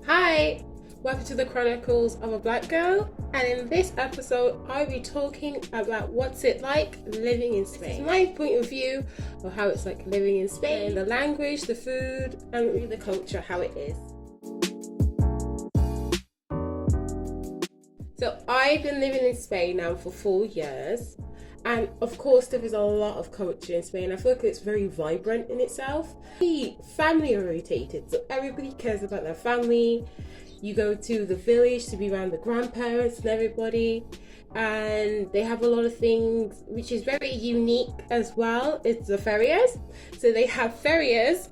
Hi, welcome to the Chronicles of a Black Girl, and in this episode I'll be talking about what's it like living in Spain. This is my point of view of how it's like living in Spain, the language, the food, and really the culture, how it is. So I've been living in Spain now for 4 years, and of course there is a lot of culture in Spain. I feel like it's very vibrant in itself. Family orientated, so everybody cares about their family. You go to the village to be around the grandparents and everybody, and they have a lot of things which is very unique as well. It's the ferias. So they have ferias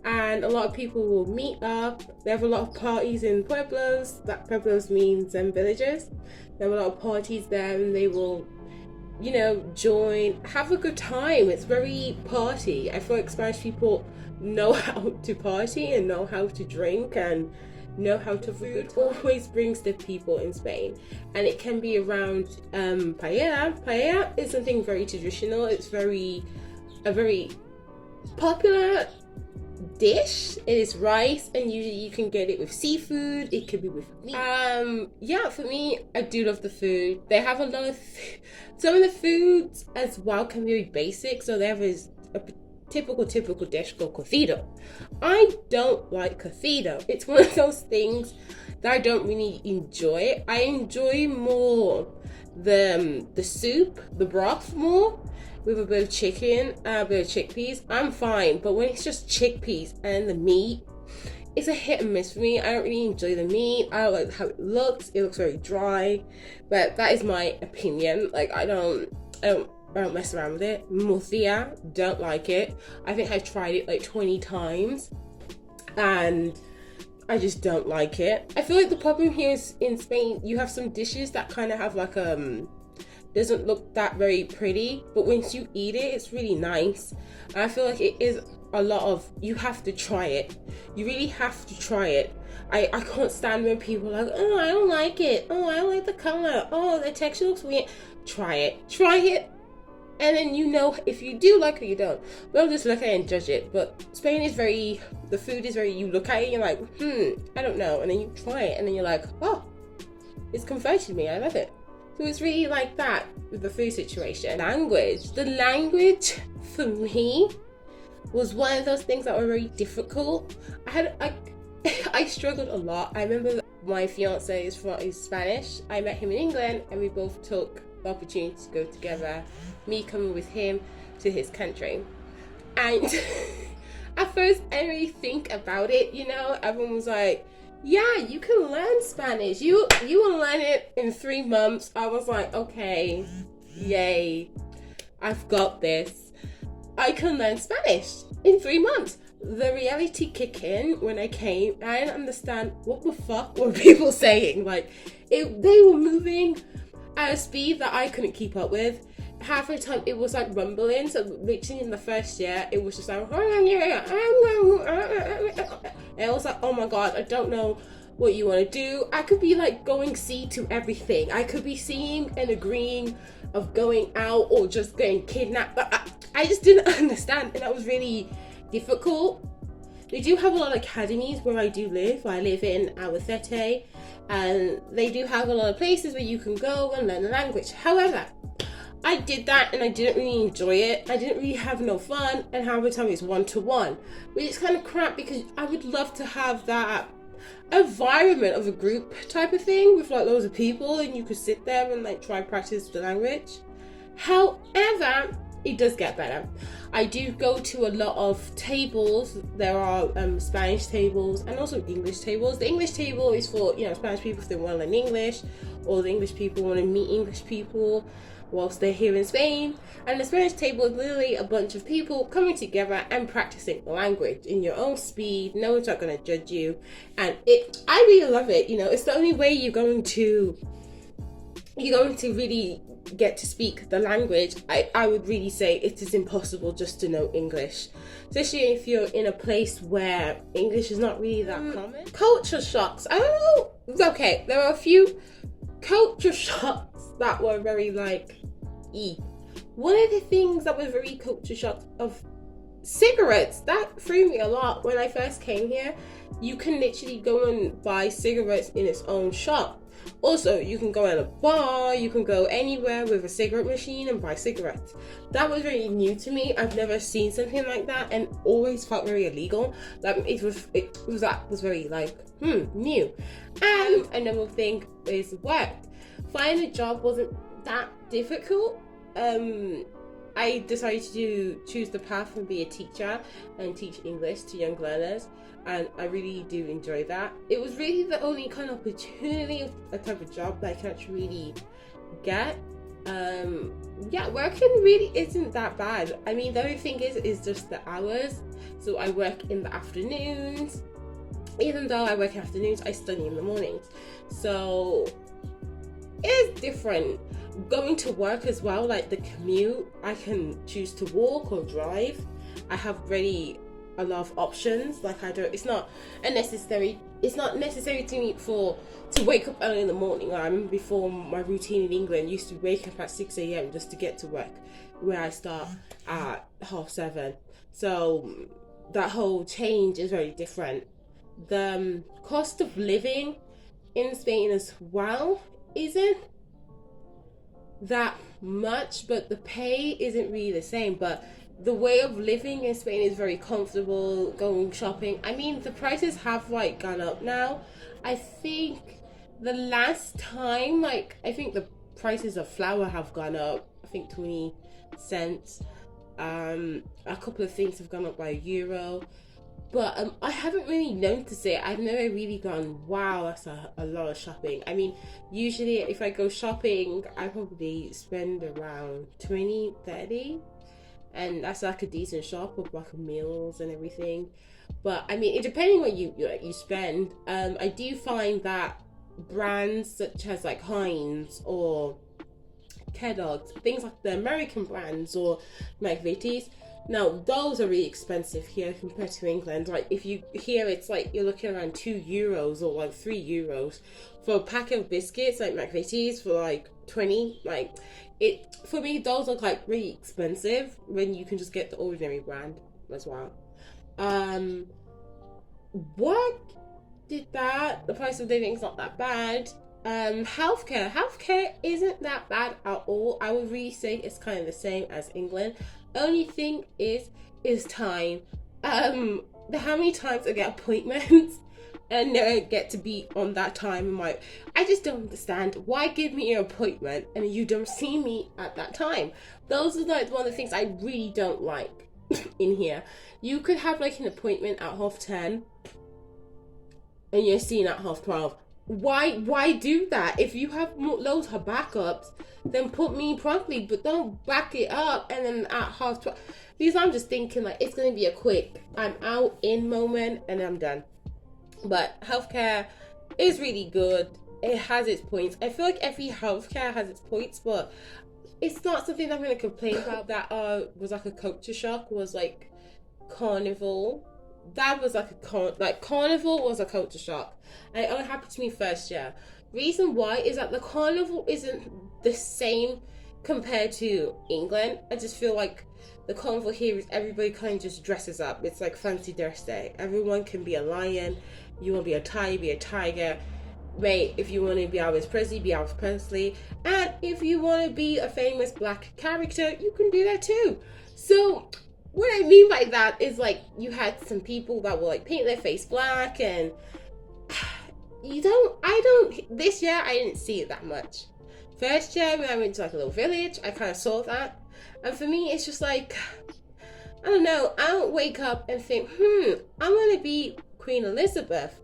and a lot of people will meet up. They have a lot of parties in pueblos. That pueblos means villages. They have a lot of parties there, and they will join, have a good time. It's very party. I feel like Spanish people know how to party and know how to drink and know how to food always brings the people in Spain, and it can be around paella. Paella is something very traditional. It's a very popular dish. It is rice, and usually you can get it with seafood. It could be with meat. For me, I do love the food. They have a lot of some of the foods as well can be very basic. So they have a typical dish called cocido. I don't like cocido. It's one of those things that I don't really enjoy. I enjoy more the soup, the broth more, with a bit of chicken, a bit of chickpeas. I'm fine, but when it's just chickpeas and the meat, it's a hit and miss for me. I don't really enjoy the meat. I don't like how it looks. It looks very dry, but that is my opinion. Like I don't mess around with it. Morcilla, don't like it. I think I've tried it like 20 times and I just don't like it. I feel like the problem here is in Spain, you have some dishes that kind of have like doesn't look that very pretty, but once you eat it, it's really nice. And I feel like it is a lot of, you have to try it. You really have to try it. I can't stand when people are like, oh, I don't like it. Oh, I don't like the color. Oh, the texture looks weird. Try it. And then if you do like it or you don't. Don't just look at it and judge it. But Spain is the food is very, you look at it and you're like, I don't know. And then you try it and then you're like, oh, it's converted me. I love it. So it's really like that with the food situation. The language for me was one of those things that were very difficult. I struggled a lot. I remember my fiance is Spanish. I met him in England and we both took the opportunity to go together, me coming with him to his country. And at first I didn't really think about it, everyone was like, yeah, you can learn Spanish. You will learn it in 3 months. I was like, okay, yay, I've got this. I can learn Spanish in 3 months. The reality kicked in when I came. I didn't understand what the fuck were people saying. Like, they were moving at a speed that I couldn't keep up with. Half the time it was like rumbling. So literally in the first year, it was just like, and I was like, oh my god, I don't know what you want to do. I could be like going C to everything. I could be seeing and agreeing of going out or just getting kidnapped. I just didn't understand, and that was really difficult. They do have a lot of academies where I do live. I live in Albacete, and they do have a lot of places where you can go and learn the language. However, I did that and I didn't really enjoy it. I didn't really have no fun, and half the time it's 1-to-1, which is kind of crap because I would love to have that environment of a group type of thing with like loads of people, and you could sit there and like try practice the language. However, it does get better. I do go to a lot of tables. There are Spanish tables and also English tables. The English table is for Spanish people if they want to learn English, or the English people want to meet English people whilst they're here in Spain. And the Spanish table is literally a bunch of people coming together and practicing the language in your own speed. No one's not going to judge you, and I really love it. It's the only way you're going to really get to speak the language. I would really say it is impossible just to know English, especially if you're in a place where English is not really that common. Culture shocks, I don't know. Okay, there are a few culture shocks that were very like one of the things that was very culture shock of cigarettes, that threw me a lot when I first came here. You can literally go and buy cigarettes in its own shop. Also, you can go at a bar, you can go anywhere with a cigarette machine and buy cigarettes. That was very new to me. I've never seen something like that, and always felt very illegal. Like that was very like new. And another thing is work. Finding a job wasn't that difficult. I decided to choose the path and be a teacher and teach English to young learners, and I really do enjoy that. It was really the only kind of opportunity, a type of job that I can actually really get. Working really isn't that bad. I mean, the only thing is just the hours. So I work in the afternoons. Even though I work in afternoons, I study in the mornings. So it's different. Going to work as well, like the commute, I can choose to walk or drive. I have really a lot of options. Like it's not necessary to me to wake up early in the morning. I remember before, my routine in England used to wake up at 6 a.m. just to get to work, where I start at 7:30. So that whole change is very different. The cost of living in Spain as well isn't that much, but the pay isn't really the same. But the way of living in Spain is very comfortable. Going shopping, I mean, the prices have like gone up now. I think the last time, I think the prices of flour have gone up, I think 20 cents. A couple of things have gone up by €1. But I haven't really noticed it. I've never really gone, wow, that's a lot of shopping. I mean, usually if I go shopping, I probably spend around 20, 30. And that's like a decent shop with like meals and everything. But I mean, depending what you spend, I do find that brands such as like Heinz or Kellogg's, things like the American brands or McVitie's, now those are really expensive here compared to England. Like if you here, it's like you're looking around €2 or like €3 for a pack of biscuits, like McVitie's for like 20. Like it, for me, those are like really expensive when you can just get the ordinary brand as well. What did that? The price of living is not that bad. Healthcare isn't that bad at all. I would really say it's kind of the same as England. Only thing is time. How many times I get appointments and never get to be on that time. I just don't understand. Why give me an appointment and you don't see me at that time? Those are like one of the things I really don't like in here. You could have like an appointment at 10:30 and you're seen at 12:30. Why do that? If you have loads of backups, then put me properly, but don't back it up and then at 12:30. Because I'm just thinking like it's gonna be a quick, I'm out in moment and I'm done. But healthcare is really good. It has its points. I feel like every healthcare has its points, but it's not something I'm going to complain about. That was like a culture shock. Was like Carnival. That was like Carnival was a culture shock. And it only happened to me first year. Reason why is that the Carnival isn't the same compared to England. I just feel like the Carnival here is everybody kind of just dresses up. It's like fancy dress day. Everyone can be a lion. You want to be a tiger, be a tiger. Wait, if you want to be Elvis Presley, be Elvis Presley. And if you want to be a famous black character, you can do that too. So what I mean by that is like you had some people that will like paint their face black, and this year I didn't see it that much. First year when I went to like a little village, I kind of saw that. And for me, it's just like, I don't know, I don't wake up and think, I'm going to be Queen Elizabeth.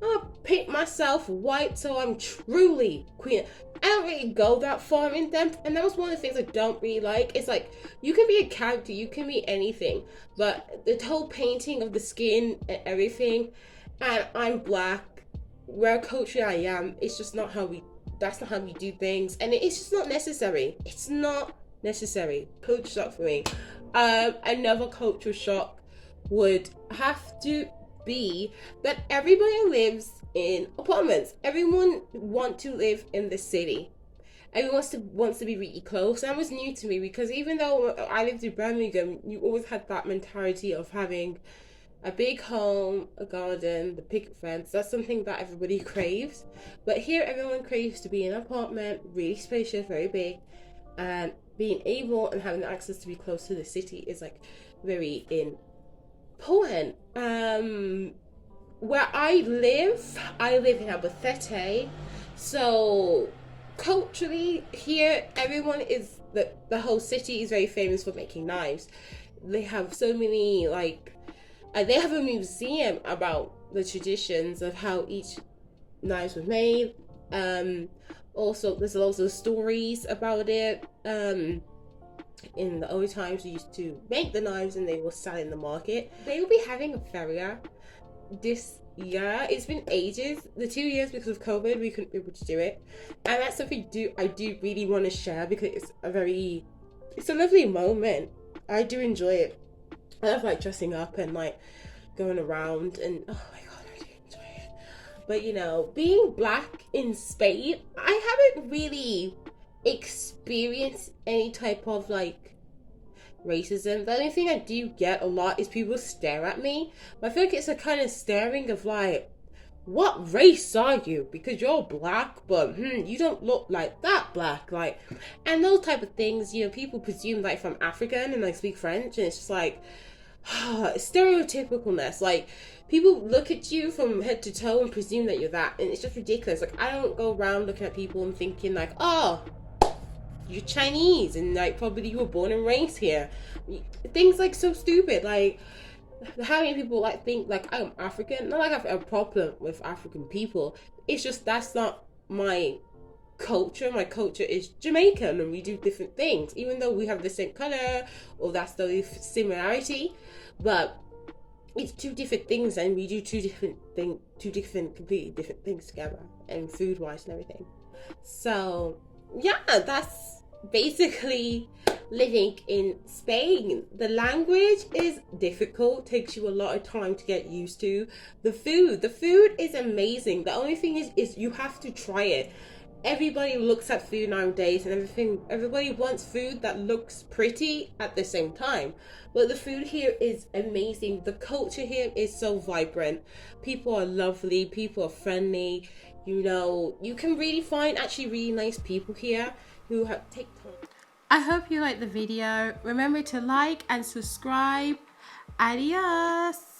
I'll paint myself white so I'm truly Queen. I don't really go that far in depth, and that was one of the things I don't really like. It's like, you can be a character, you can be anything, but the whole painting of the skin and everything, and I'm black, where culture I am, it's just not that's not how we do things, and it's just not necessary. It's not necessary. Culture shock for me. Another culture shock would have to be that everybody lives in apartments. Everyone want to live in the city, everyone wants to be really close. That was new to me because even though I lived in Birmingham, you always had that mentality of having a big home, a garden, the picket fence. That's something that everybody craves. But here, everyone craves to be in an apartment, really spacious, very big, and being able and having the access to be close to the city is like very important. Where I live in Albacete, so culturally here, everyone is the whole city is very famous for making knives. They have so many they have a museum about the traditions of how each knives were made. Also, there's lots of stories about it. In the old times, they used to make the knives and they will sell in the market. They will be having a feria this year. It's been ages. The 2 years because of COVID, we couldn't be able to do it, and that's something I do really want to share because it's a lovely moment. I do enjoy it. I love like dressing up and like going around, and oh my god, I do enjoy it. But you know, being black in Spain, I haven't really experienced any type of like racism. The only thing I do get a lot is people stare at me. But I feel like it's a kind of staring of like, what race are you? Because you're black, but you don't look like that black. Like, and those type of things, you know, people presume like if I'm African and I speak French, and it's just like stereotypicalness. Like, people look at you from head to toe and presume that you're that, and it's just ridiculous. Like, I don't go around looking at people and thinking like, oh, you're Chinese and like probably you were born and raised here. Things like so stupid. Like, how many people like think like I'm African? Not like I have a problem with African people. It's just that's not my culture. My culture is Jamaican, and we do different things, even though we have the same color or that's the similarity. But it's two different things, and we do two different completely different things together, and food wise and everything. So yeah, that's basically living in Spain. The language is difficult, takes you a lot of time to get used to. The food is amazing. The only thing is you have to try it. Everybody looks at food nowadays and everybody wants food that looks pretty at the same time. But the food here is amazing. The culture here is so vibrant. People are lovely, people are friendly. You know, you can really find actually really nice people here who have take time. I hope you liked the video. Remember to like and subscribe. Adios.